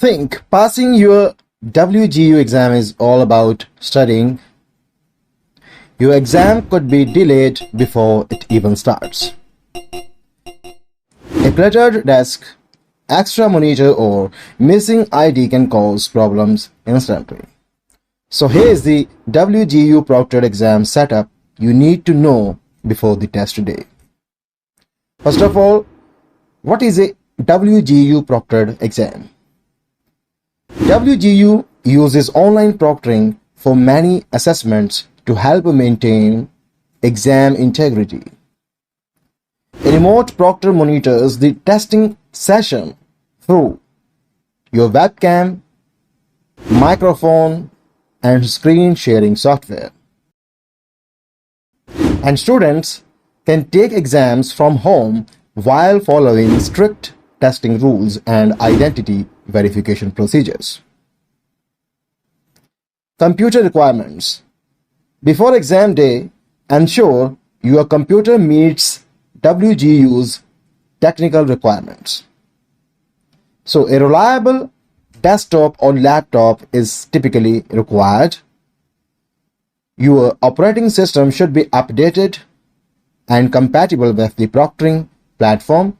think passing your WGU exam is all about studying, your exam could be delayed before it even starts. A cluttered desk, extra monitor, or missing ID can cause problems instantly. So here's the WGU Proctored exam setup you need to know before the test day. First of all, what is a WGU Proctored exam? WGU uses online proctoring for many assessments to help maintain exam integrity. A remote proctor monitors the testing session through your webcam, microphone, and screen sharing software. And students can take exams from home while following strict testing rules and identity verification procedures. Computer requirements. Before exam day, ensure your computer meets WGU's technical requirements. So a reliable desktop or laptop is typically required. Your operating system should be updated and compatible with the proctoring platform.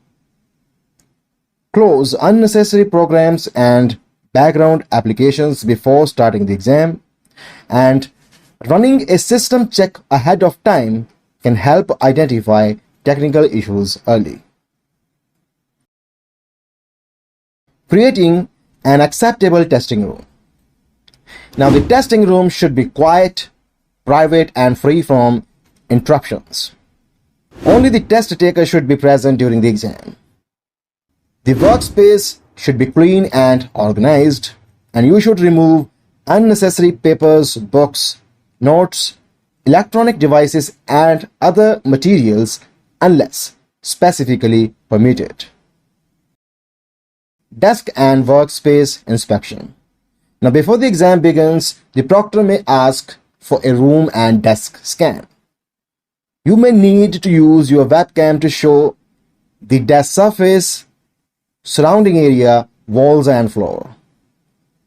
Close unnecessary programs and background applications before starting the exam. And running a system check ahead of time can help identify technical issues early. Creating an acceptable testing room. Now the testing room should be quiet, private, and free from interruptions. Only the test taker should be present during the exam. The workspace should be clean and organized, and you should remove unnecessary papers, books, notes, electronic devices, and other materials unless specifically permitted. Desk and workspace inspection. Now before the exam begins, the proctor may ask for a room and desk scan. You may need to use your webcam to show the desk surface, surrounding area, walls, and floor.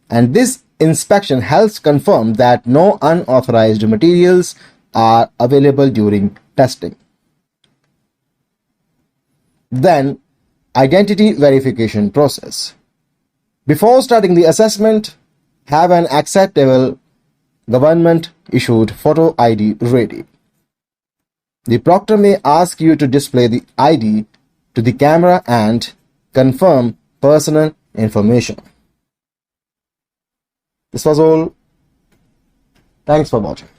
And this inspection helps confirm that no unauthorized materials are available during testing. Then, identity verification process. Before starting the assessment, have an acceptable government-issued photo ID ready. The proctor may ask you to display the ID to the camera and confirm personal information. This was all. Thanks for watching.